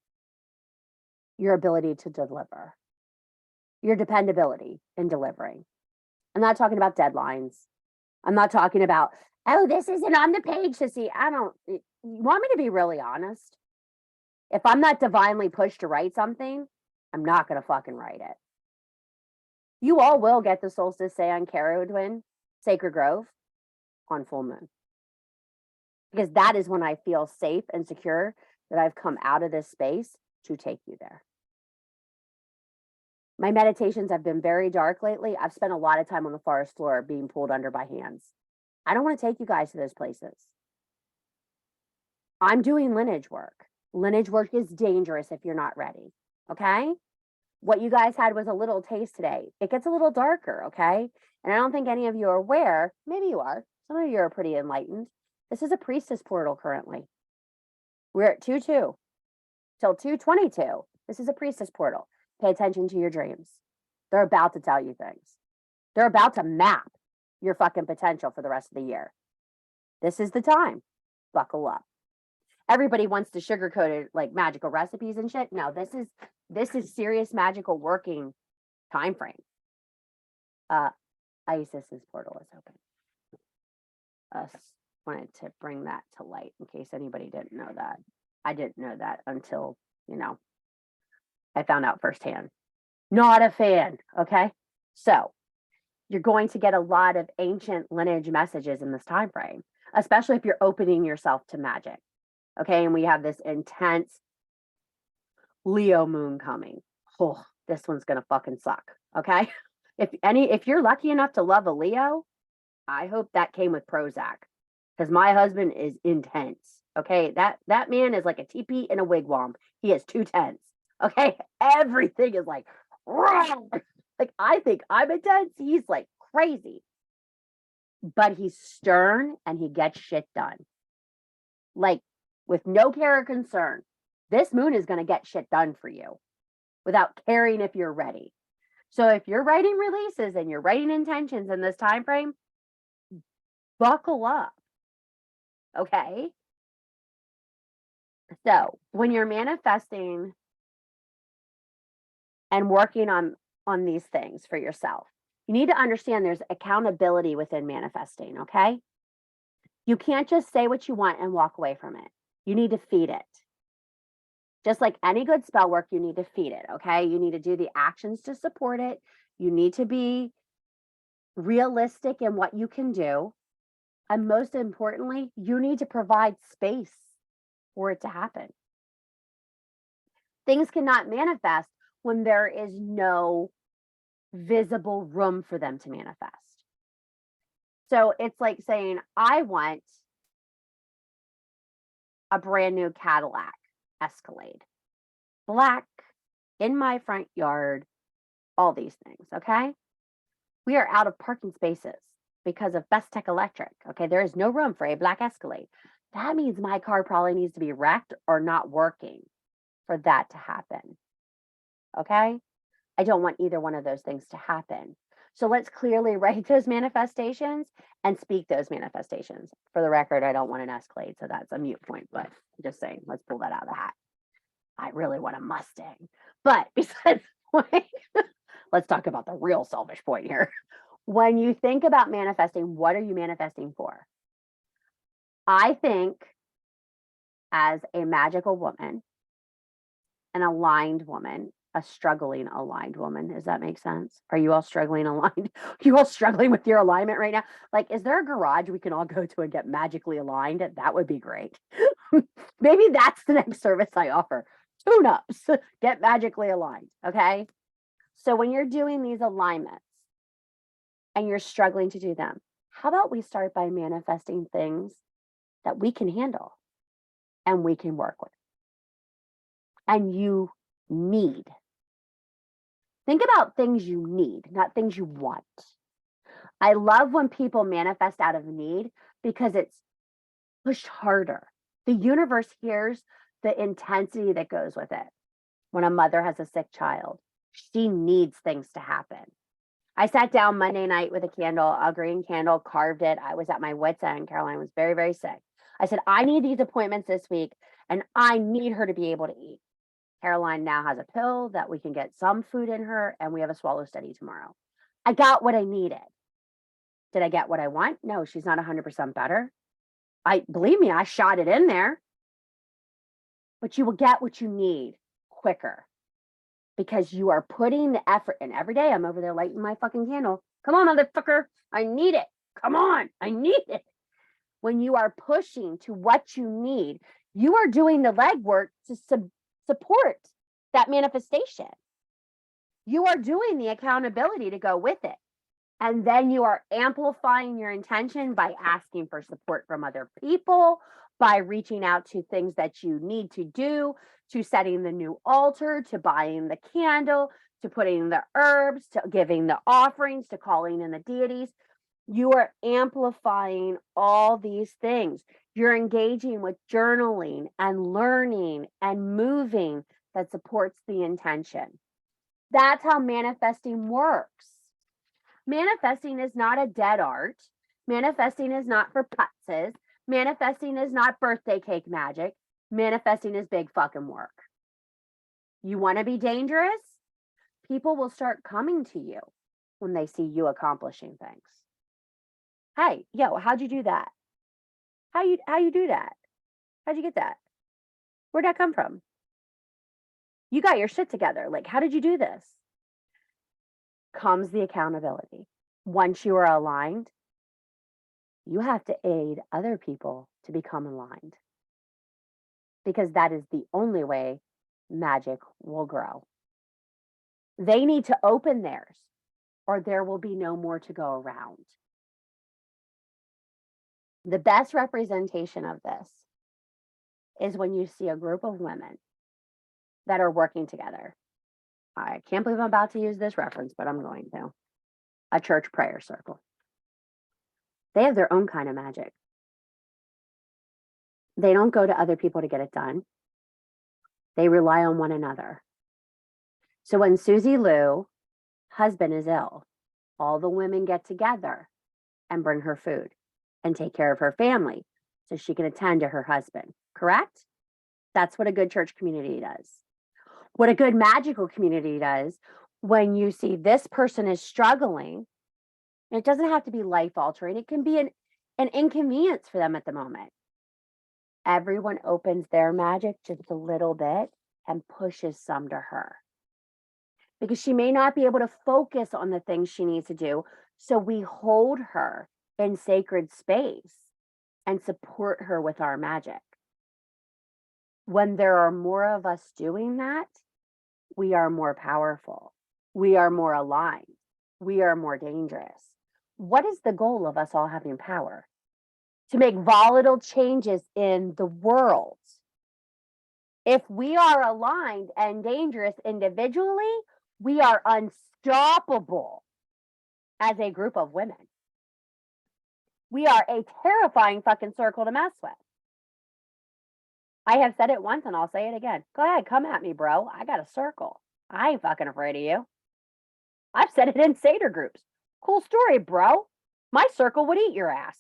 Your ability to deliver, your dependability in delivering. I'm not talking about deadlines. I'm not talking about, oh, this isn't on the page to see. You want me to be really honest? If I'm not divinely pushed to write something, I'm not going to fucking write it. You all will get the solstice say on Carowin, Sacred Grove, on full moon. Because that is when I feel safe and secure that I've come out of this space to take you there. My meditations have been very dark lately. I've spent a lot of time on the forest floor being pulled under by hands. I don't want to take you guys to those places. I'm doing lineage work. Lineage work is dangerous if you're not ready. Okay? What you guys had was a little taste today. It gets a little darker, okay? And I don't think any of you are aware. Maybe you are. Some of you are pretty enlightened. This is a priestess portal currently. We're at 2-2 till 2:22. This is a priestess portal. Pay attention to your dreams. They're about to tell you things. They're about to map your fucking potential for the rest of the year. This is the time. Buckle up. Everybody wants to sugarcoat it like magical recipes and shit. No, this is serious magical working time frame. Isis's portal is open. Wanted to bring that to light in case anybody didn't know that. I didn't know that until, I found out firsthand. Not a fan, okay? So you're going to get a lot of ancient lineage messages in this time frame, especially if you're opening yourself to magic. Okay, and we have this intense Leo moon coming. Oh, this one's gonna fucking suck. Okay. If you're lucky enough to love a Leo, I hope that came with Prozac. Because my husband is intense. Okay. That man is like a teepee in a wigwam. He is 2 tenths. Okay. Everything is like, like I think I'm intense. He's like crazy. But he's stern and he gets shit done. Like, with no care or concern, this moon is going to get shit done for you without caring if you're ready. So if you're writing releases and you're writing intentions in this time frame, buckle up. Okay? So when you're manifesting and working on these things for yourself, you need to understand there's accountability within manifesting, okay? You can't just say what you want and walk away from it. You need to feed it. Just like any good spell work, you need to feed it, okay? You need to do the actions to support it. You need to be realistic in what you can do. And most importantly, you need to provide space for it to happen. Things cannot manifest when there is no visible room for them to manifest. So it's like saying, I want a brand new Cadillac Escalade, black, in my front yard, all these things, okay? We are out of parking spaces because of Best Tech Electric, okay? There is no room for a black Escalade. That means my car probably needs to be wrecked or not working for that to happen, okay? I don't want either one of those things to happen. So let's clearly write those manifestations and speak those manifestations. For the record, I don't want an Escalade, so that's a mute point, but I'm just saying, let's pull that out of the hat. I really want a Mustang. But besides the point, let's talk about the real selfish point here. When you think about manifesting, what are you manifesting for? I think as a magical woman, an aligned woman, a struggling aligned woman. Does that make sense? Are you all struggling aligned? You all struggling with your alignment right now? Like, is there a garage we can all go to and get magically aligned? That would be great. Maybe that's the next service I offer. Tune-ups, get magically aligned. Okay. So when you're doing these alignments and you're struggling to do them, how about we start by manifesting things that we can handle and we can work with and you need. Think about things you need, not things you want. I love when people manifest out of need because it's pushed harder. The universe hears the intensity that goes with it. When a mother has a sick child, she needs things to happen. I sat down Monday night with a candle, a green candle, carved it. I was at my wit's end. Caroline was very, very sick. I said, I need these appointments this week and I need her to be able to eat. Caroline now has a pill that we can get some food in her and we have a swallow study tomorrow. I got what I needed. Did I get what I want? No, she's not 100% better. Believe me, I shot it in there. but you will get what you need quicker because you are putting the effort in. Every day I'm over there lighting my fucking candle. Come on, motherfucker. I need it. Come on. I need it. When you are pushing to what you need, you are doing the legwork to support that manifestation. You are doing the accountability to go with it. And then you are amplifying your intention by asking for support from other people, by reaching out to things that you need to do, to setting the new altar, to buying the candle, to putting the herbs, to giving the offerings, to calling in the deities. You are amplifying all these things. You're engaging with journaling and learning and moving that supports the intention. That's how manifesting works. Manifesting is not a dead art. Manifesting is not for putzes. Manifesting is not birthday cake magic. Manifesting is big fucking work. You want to be dangerous? People will start coming to you when they see you accomplishing things. Hey, yo, how'd you do that? How you do that? How'd you get that? Where'd that come from? You got your shit together. Like, how did you do this? Comes the accountability. Once you are aligned, you have to aid other people to become aligned because that is the only way magic will grow. They need to open theirs or there will be no more to go around. The best representation of this is when you see a group of women that are working together. I can't believe I'm about to use this reference, but I'm going to. A church prayer circle. They have their own kind of magic. They don't go to other people to get it done. They rely on one another. So when Susie Lou, husband is ill, all the women get together and bring her food and take care of her family so she can attend to her husband, correct? That's what a good church community does. What a good magical community does when you see this person is struggling, and it doesn't have to be life altering, it can be an inconvenience for them at the moment. Everyone opens their magic just a little bit and pushes some to her because she may not be able to focus on the things she needs to do. So we hold her in sacred space and support her with our magic. When there are more of us doing that, we are more powerful. We are more aligned. We are more dangerous. What is the goal of us all having power? To make volatile changes in the world. If we are aligned and dangerous individually, we are unstoppable as a group of women. We are a terrifying fucking circle to mess with. I have said it once and I'll say it again. Go ahead, come at me, bro. I got a circle. I ain't fucking afraid of you. I've said it in Seder groups. Cool story, bro. My circle would eat your ass.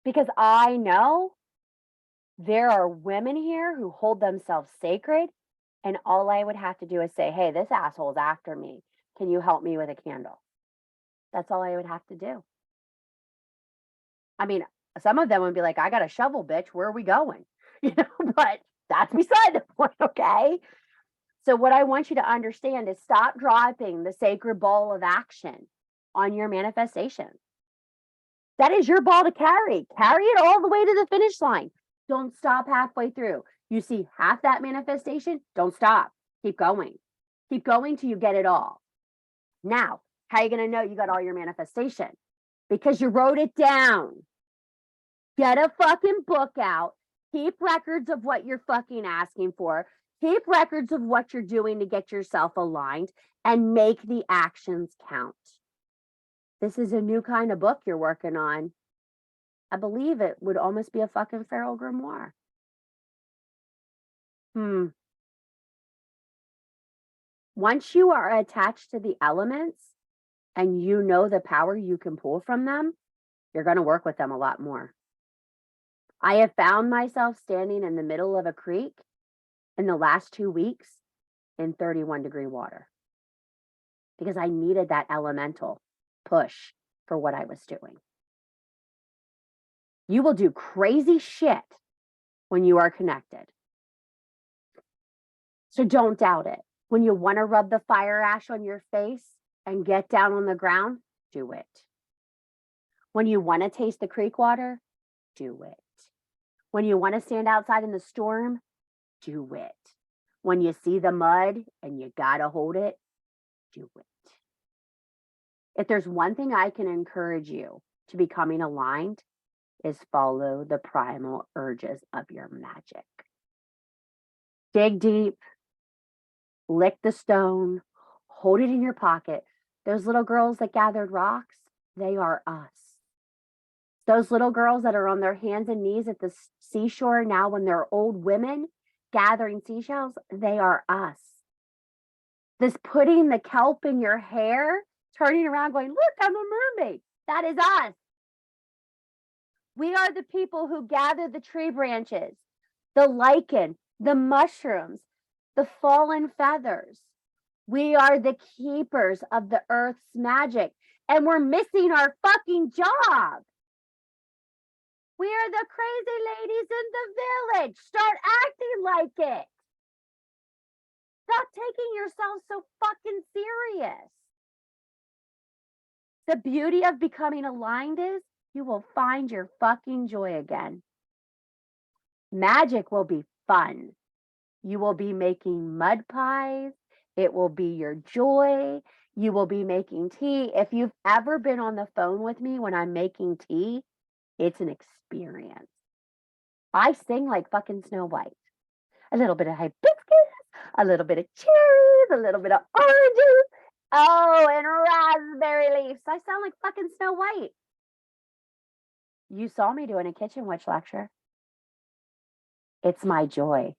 Because I know there are women here who hold themselves sacred, and all I would have to do is say, hey, this asshole's after me. Can you help me with a candle? That's all I would have to do. I mean, some of them would be like, I got a shovel, bitch. Where are we going? But that's beside the point, okay? So what I want you to understand is stop dropping the sacred ball of action on your manifestation. That is your ball to carry. Carry it all the way to the finish line. Don't stop halfway through. You see half that manifestation, don't stop. Keep going. Keep going till you get it all. Now, how are you going to know you got all your manifestation? Because you wrote it down. Get a fucking book out. Keep records of what you're fucking asking for. Keep records of what you're doing to get yourself aligned and make the actions count. This is a new kind of book you're working on. I believe it would almost be a fucking feral grimoire. Once you are attached to the elements and you know the power you can pull from them, you're going to work with them a lot more. I have found myself standing in the middle of a creek in the last 2 weeks in 31-degree water because I needed that elemental push for what I was doing. You will do crazy shit when you are connected. So don't doubt it. When you want to rub the fire ash on your face and get down on the ground, do it. When you want to taste the creek water, do it. When you want to stand outside in the storm, do it. When you see the mud and you gotta hold it, do it. If there's one thing I can encourage you to becoming aligned, is follow the primal urges of your magic. Dig deep, lick the stone, hold it in your pocket. Those little girls that gathered rocks, they are us. Those little girls that are on their hands and knees at the seashore now when they're old women gathering seashells, they are us. This putting the kelp in your hair, turning around going, look, I'm a mermaid. That is us. We are the people who gather the tree branches, the lichen, the mushrooms, the fallen feathers. We are the keepers of the earth's magic, and we're missing our fucking job. We are the crazy ladies in the village. Start acting like it. Stop taking yourself so fucking serious. The beauty of becoming aligned is you will find your fucking joy again. Magic will be fun. You will be making mud pies. It will be your joy. You will be making tea. If you've ever been on the phone with me when I'm making tea, it's an experience. I sing like fucking Snow White. A little bit of hibiscus, a little bit of cherries, a little bit of oranges. Oh, and raspberry leaves. I sound like fucking Snow White. You saw me doing a kitchen witch lecture. It's my joy.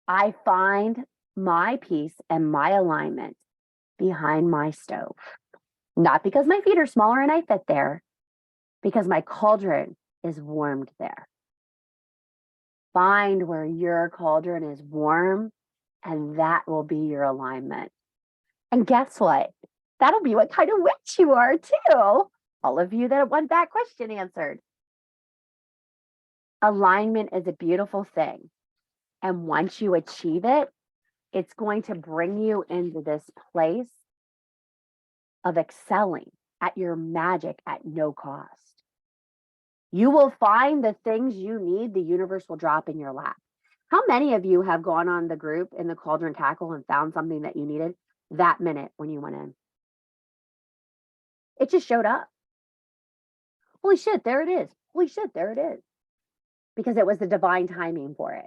I find my peace and my alignment behind my stove. Not because my feet are smaller and I fit there, because my cauldron is warmed there. Find where your cauldron is warm, and that will be your alignment. And guess what? That'll be what kind of witch you are too. All of you that want that question answered. Alignment is a beautiful thing. And once you achieve it, it's going to bring you into this place of excelling at your magic at no cost. You will find the things you need, the universe will drop in your lap. How many of you have gone on the group in the Cauldron Tackle and found something that you needed that minute when you went in? It just showed up. Holy shit, there it is. Holy shit, there it is. Because it was the divine timing for it.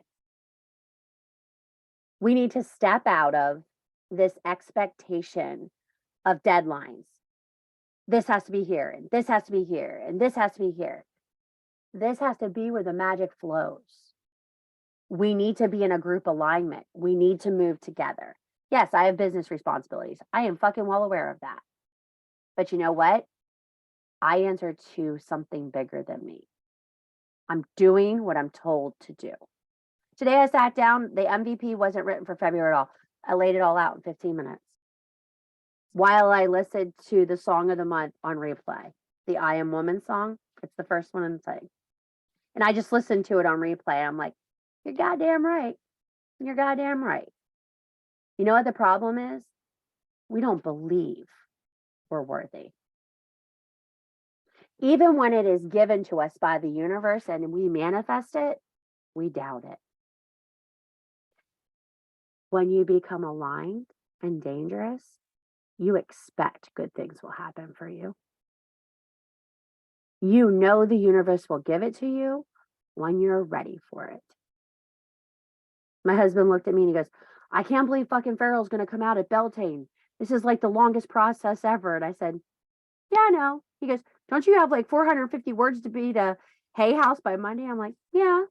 We need to step out of this expectation of deadlines. This has to be here, and this has to be here, and this has to be here. This has to be where the magic flows. We need to be in a group alignment. We need to move together. Yes, I have business responsibilities. I am fucking well aware of that. But you know what? I answer to something bigger than me. I'm doing what I'm told to do. Today I sat down. The MVP wasn't written for February at all. I laid it all out in 15 minutes. While I listened to the song of the month on replay, the I Am Woman song. It's the first one in the thing. And I just listened to it on replay. I'm like, you're goddamn right. You're goddamn right. You know what the problem is? We don't believe we're worthy. Even when it is given to us by the universe and we manifest it, we doubt it. When you become aligned and dangerous, you expect good things will happen for you. You know the universe will give it to you when you're ready for it. My husband looked at me and he goes, I can't believe fucking Farrell's going to come out at Beltane. This is like the longest process ever. And I said, yeah, I know. He goes, don't you have like 450 words to be to Hay House by Monday? I'm like, yeah.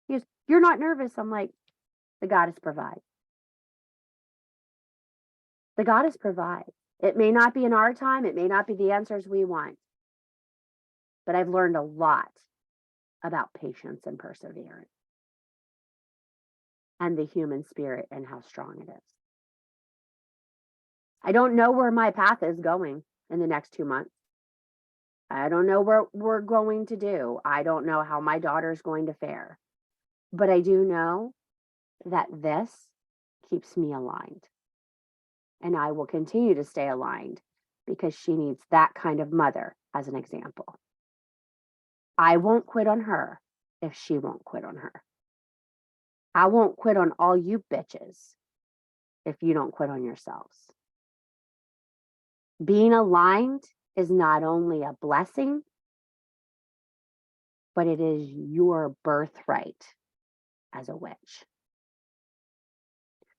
He goes, you're not nervous. I'm like, the goddess provides. The goddess provides. It may not be in our time. It may not be the answers we want. But I've learned a lot about patience and perseverance and the human spirit and how strong it is. I don't know where my path is going in the next 2 months. I don't know what we're going to do. I don't know how my daughter's going to fare. But I do know that this keeps me aligned. And I will continue to stay aligned because she needs that kind of mother as an example. I won't quit on her if she won't quit on her. I won't quit on all you bitches if you don't quit on yourselves. Being aligned is not only a blessing, but it is your birthright as a witch.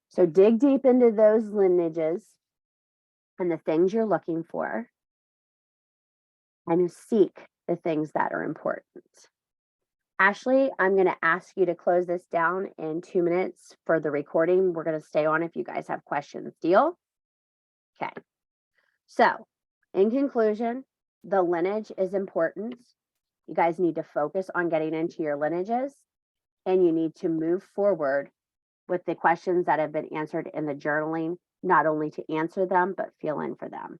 So dig deep into those lineages and the things you're looking for, and seek the things that are important. Ashley, I'm going to ask you to close this down in 2 minutes for the recording. We're going to stay on if you guys have questions. Deal? Okay. So, in conclusion, the lineage is important. You guys need to focus on getting into your lineages, and you need to move forward with the questions that have been answered in the journaling, not only to answer them, but feel in for them.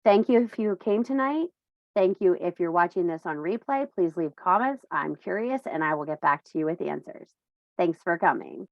Thank you if you came tonight. Thank you if you're watching this on replay. Please leave comments. I'm curious, and I will get back to you with answers. Thanks for coming.